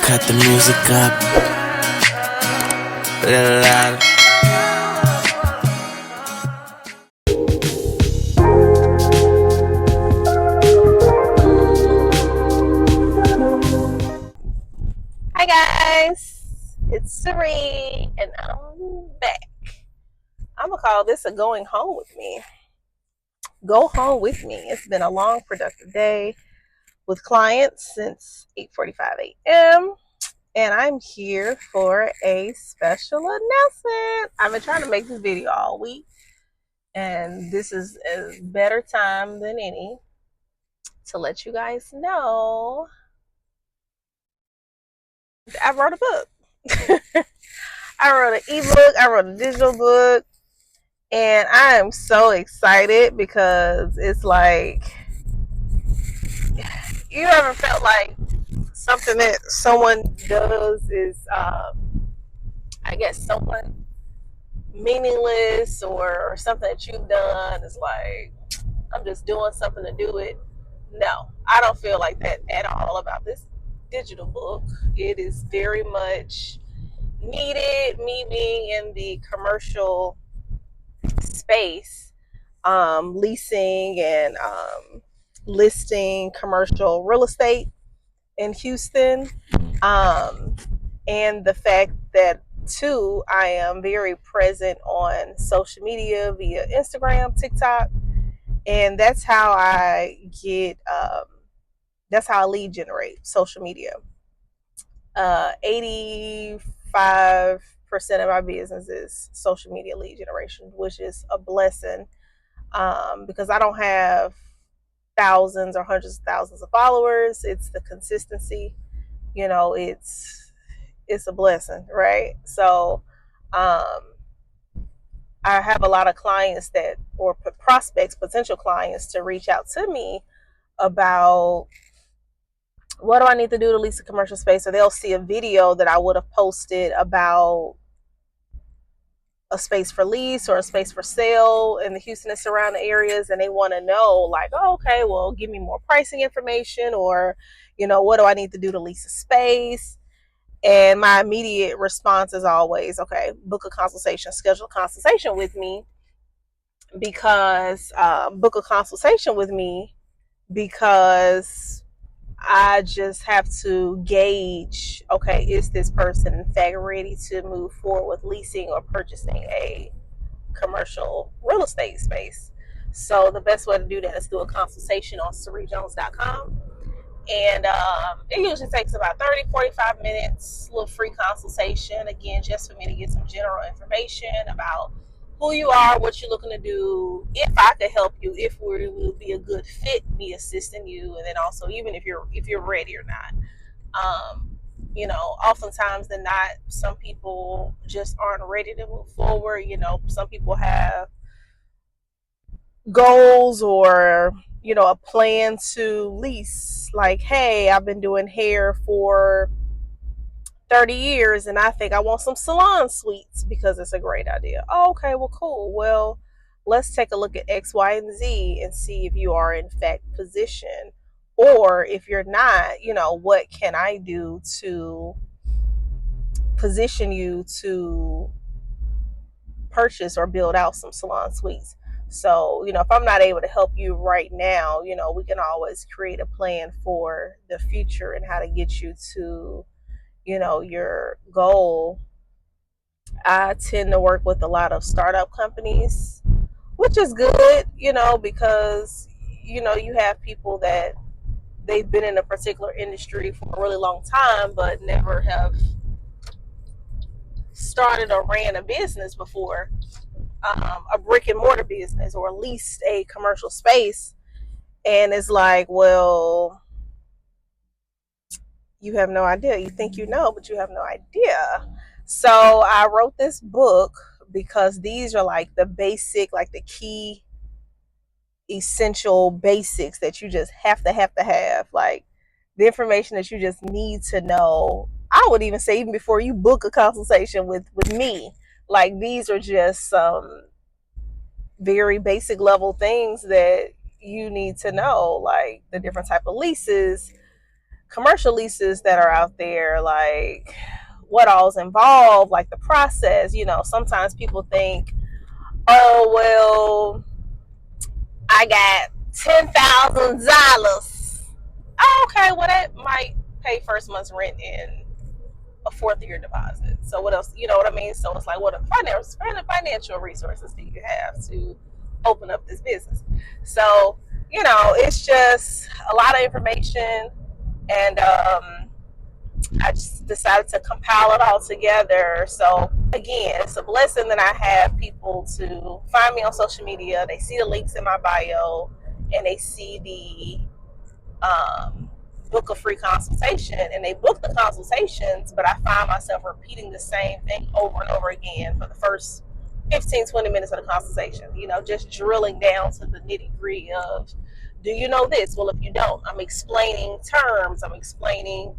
Cut the music up. Hi guys, it's Serene and I'm back. I'm gonna call this a going home with me. Go home with me. It's been a long, productive day with clients since 8:45 a.m. and I'm here for a special announcement. I've been trying to make this video all week, and this is a better time than any to let you guys know I wrote a book. I wrote an ebook, I wrote a digital book, and I am so excited because it's like, you ever felt like something that someone does is, I guess, someone meaningless, or something that you've done is like, I'm just doing something to do it. No, I don't feel like that at all about this digital book. It is very much needed. Me being in the commercial space, leasing and listing commercial real estate in Houston, and the fact that too I am very present on social media via Instagram, TikTok, and that's how I get that's how I lead generate. Social media. 85% of my business is social media lead generation, which is a blessing, because I don't have thousands or hundreds of thousands of followers. It's the consistency, it's a blessing, right? So I have a lot of clients that, or prospects, potential clients, to reach out to me about what do I need to do to lease a commercial space, or they'll see a video that I would have posted about a space for lease or a space for sale in the Houston and surrounding areas, and they want to know, like, oh, okay, well, give me more pricing information, or what do I need to do to lease a space? And my immediate response is always, okay, book a consultation, schedule a consultation with me, because I just have to gauge, okay, is this person in fact ready to move forward with leasing or purchasing a commercial real estate space? So the best way to do that is through a consultation on SareeJones.com. And it usually takes about 30-45 minutes, a little free consultation, again, just for me to get some general information about who you are, what you're looking to do, if I could help you, if we will be a good fit, me assisting you, and then also even if you're ready or not. Oftentimes than not, some people just aren't ready to move forward. Some people have goals, or a plan to lease, like, hey, I've been doing hair for 30 years and I think I want some salon suites because it's a great idea. Oh, okay, well, cool. Well, let's take a look at X, Y, and Z and see if you are in fact positioned, or if you're not, what can I do to position you to purchase or build out some salon suites. So, if I'm not able to help you right now, we can always create a plan for the future and how to get you to, your goal. I tend to work with a lot of startup companies, which is good, because, you have people that they've been in a particular industry for a really long time, but never have started or ran a business before. A brick and mortar business, or leased a commercial space, and it's like, well, you have no idea. You think you know, but you have no idea. So I wrote this book because these are like the basic, like the key essential basics that you just have to have, like the information that you just need to know. I would even say, even before you book a consultation with me, like, these are just some very basic level things that you need to know, like the different type of leases, commercial leases that are out there, like what all's involved, like the process. Sometimes people think, oh, well, I got $10,000. Oh, okay, well, that might pay first month's rent in a fourth year deposit. So what else? You know what I mean? So it's like, what financial resources do you have to open up this business? So, it's just a lot of information. And I just decided to compile it all together. So again, it's a blessing that I have people to find me on social media. They see the links in my bio, and they see the book a free consultation, and they book the consultations, but I find myself repeating the same thing over and over again for the first 15-20 minutes of the consultation, just drilling down to the nitty-gritty of, do you know this? Well, if you don't, I'm explaining terms, I'm explaining.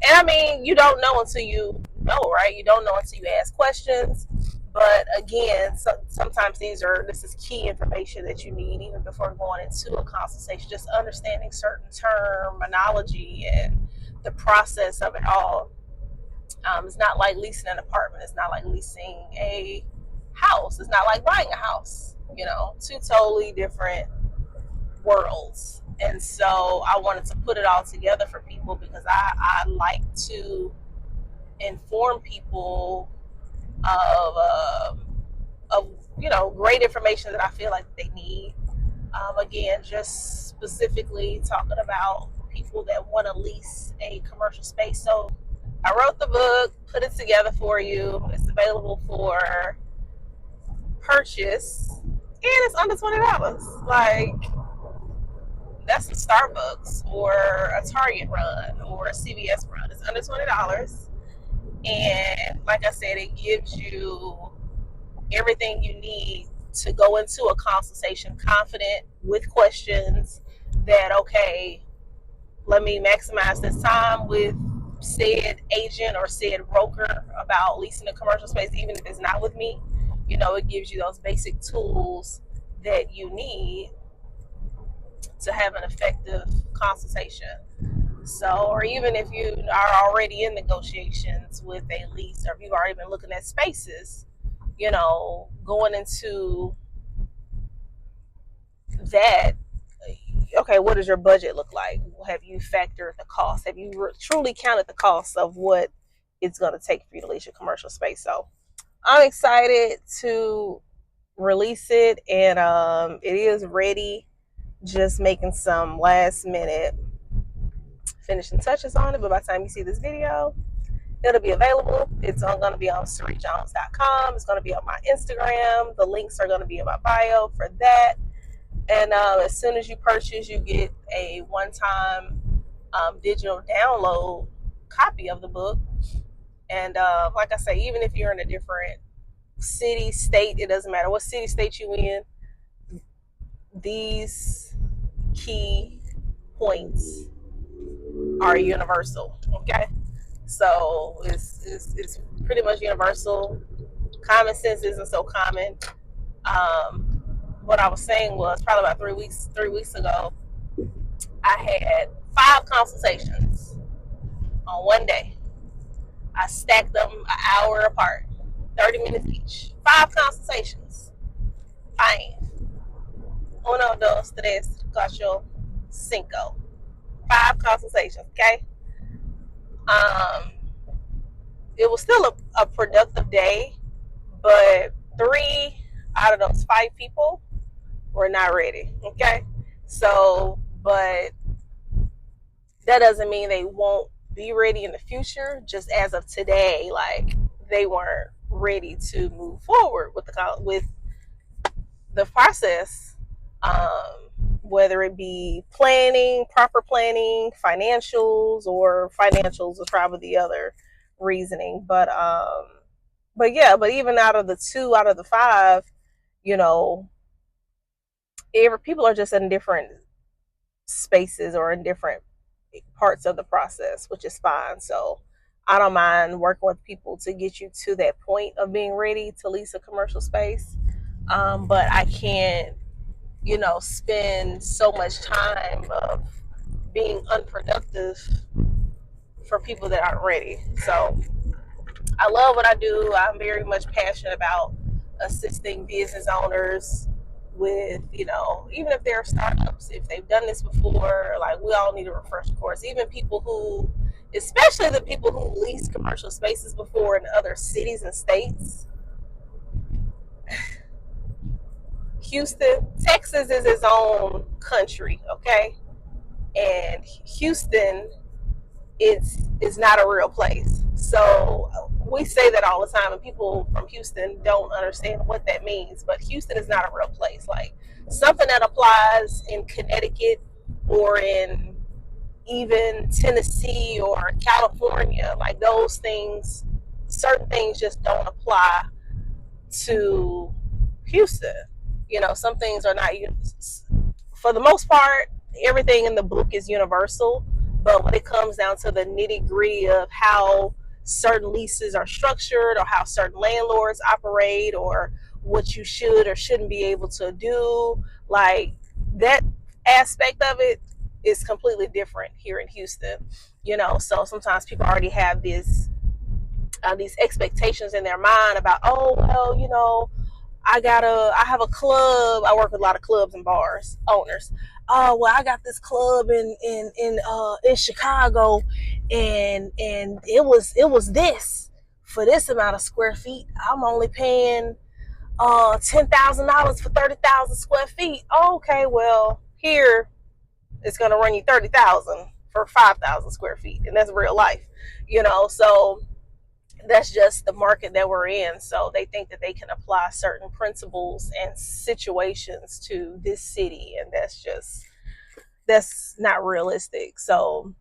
And I mean, you don't know until you know, right? You don't know until you ask questions. But again, sometimes this is key information that you need even before going into a consultation. Just understanding certain terminology and the process of it all. It's not like leasing an apartment. It's not like leasing a house. It's not like buying a house. Two totally different worlds. And so I wanted to put it all together for people because I like to inform people of great information that I feel like they need. Again, just specifically talking about people that want to lease a commercial space. So I wrote the book, put it together for you. It's available for purchase, and it's under $20. Like, that's a Starbucks or a Target run or a CVS run. It's under $20. And like I said, it gives you everything you need to go into a consultation confident with questions that, okay, let me maximize this time with said agent or said broker about leasing a commercial space, even if it's not with me. It gives you those basic tools that you need to have an effective consultation. So, or even if you are already in negotiations with a lease, or if you've already been looking at spaces, going into that, okay, what does your budget look like? Have you factored the cost? Have you truly counted the cost of what it's going to take for you to lease your commercial space? So I'm excited to release it, and it is ready. Just making some last minute finishing touches on it, but by the time you see this video, it'll be available. It's going to be on SareeJones.com. It's going to be on my Instagram. The links are going to be in my bio for that. And as soon as you purchase, you get a one-time digital download copy of the book. And like I say, even if you're in a different city, state, it doesn't matter what city, state you in, these key points are universal. Okay, so it's pretty much universal. Common sense isn't so common. What I was saying was probably about 3 weeks ago, I had 5 consultations on one day. I stacked them an hour apart, 30 minutes each. 5 consultations. Fine. Uno, dos, tres, cuatro, cinco. 5 consultations, okay? It was still a productive day, but 3 out of those 5 people were not ready, okay? So, but that doesn't mean they won't be ready in the future. Just as of today, like, they weren't ready to move forward with the process, whether it be proper planning, financials is probably the other reasoning. But even out of the 2 out of the 5, people are just in different spaces or in different parts of the process, which is fine. So I don't mind working with people to get you to that point of being ready to lease a commercial space. But I can't, spend so much time of being unproductive for people that aren't ready. So I love what I do. I'm very much passionate about assisting business owners with, even if they're startups, if they've done this before, like we all need a refresher course. Even people who, especially the people who leased commercial spaces before in other cities and states. Houston, Texas is its own country, okay? And Houston it's not a real place. So we say that all the time, and people from Houston don't understand what that means. But Houston is not a real place. Like something that applies in Connecticut or in even Tennessee or California, like those things, certain things just don't apply to Houston. Some things are not, for the most part, everything in the book is universal. But when it comes down to the nitty gritty of how certain leases are structured or how certain landlords operate or what you should or shouldn't be able to do, like that aspect of it is completely different here in Houston. So sometimes people already have these expectations in their mind about, oh well, I have a club. I work with a lot of clubs and bars owners. Oh well, I got this club in Chicago, and it was this for this amount of square feet. I'm only paying $10,000 for 30,000 square feet. Oh, okay, well here it's gonna run you 30,000 for 5,000 square feet, and that's real life, So that's just the market that we're in. So they think that they can apply certain principles and situations to this city, and that's not realistic. So,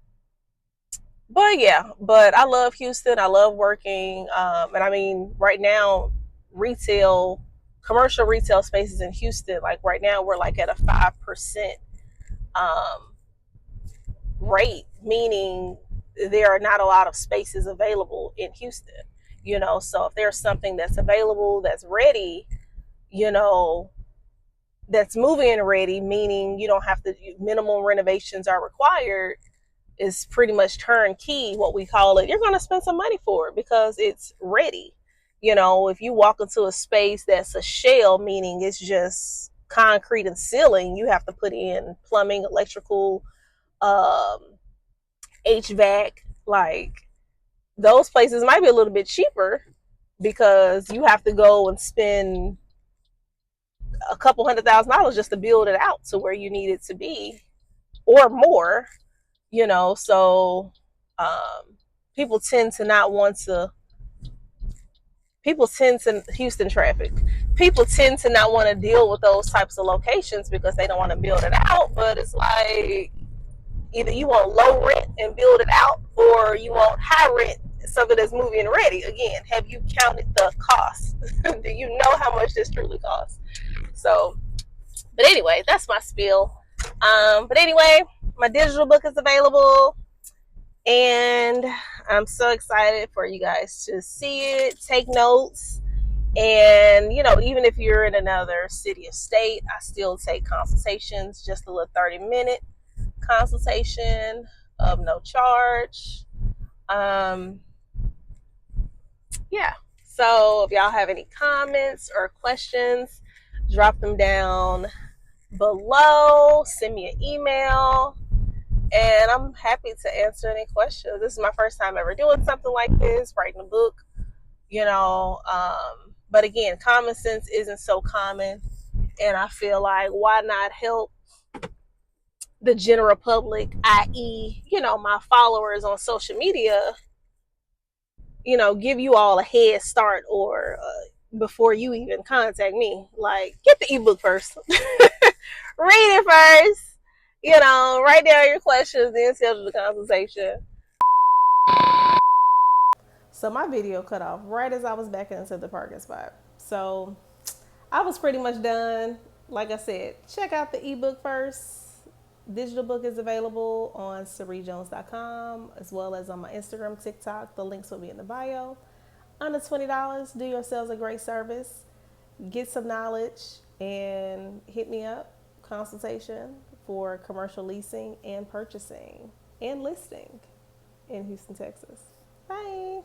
but yeah, but I love Houston. I love working, and I mean, right now, retail, commercial retail spaces in Houston, like right now, we're like at a 5% um, rate, meaning there are not a lot of spaces available in Houston. So if there's something that's available that's ready, you know, that's moving and ready, meaning you don't have to, minimal renovations are required, is pretty much turnkey, what we call it. You're going to spend some money for it because it's ready. If you walk into a space that's a shell, meaning it's just concrete and ceiling, you have to put in plumbing, electrical, um, HVAC, like those places might be a little bit cheaper because you have to go and spend a couple $100,000 just to build it out to where you need it to be or more, so um, people tend to not want to Houston traffic, people tend to not want to deal with those types of locations because they don't want to build it out. But it's like either you want low rent and build it out, or you want high rent, something that's moving and ready. Again, have you counted the cost? Do you know how much this truly costs? So, but anyway, that's my spiel. But anyway, my digital book is available, and I'm so excited for you guys to see it, take notes. And even if you're in another city or state, I still take consultations, just a little 30-minute consultation of no charge. um yeah, so if y'all have any comments or questions, drop them down below, send me an email, and I'm happy to answer any questions. This is my first time ever doing something like this, writing a book, but again, common sense isn't so common, and I feel like, why not help the general public, i.e., my followers on social media, give you all a head start, or before you even contact me, like, get the ebook first. Read it first, write down your questions, then schedule the consultation. So my video cut off right as I was backing into the parking spot. So I was pretty much done. Like I said, check out the ebook first. Digital book is available on SarieJones.com as well as on my Instagram, TikTok. The links will be in the bio. Under $20, do yourselves a great service. Get some knowledge and hit me up. Consultation for commercial leasing and purchasing and listing. in Houston, Texas. Bye.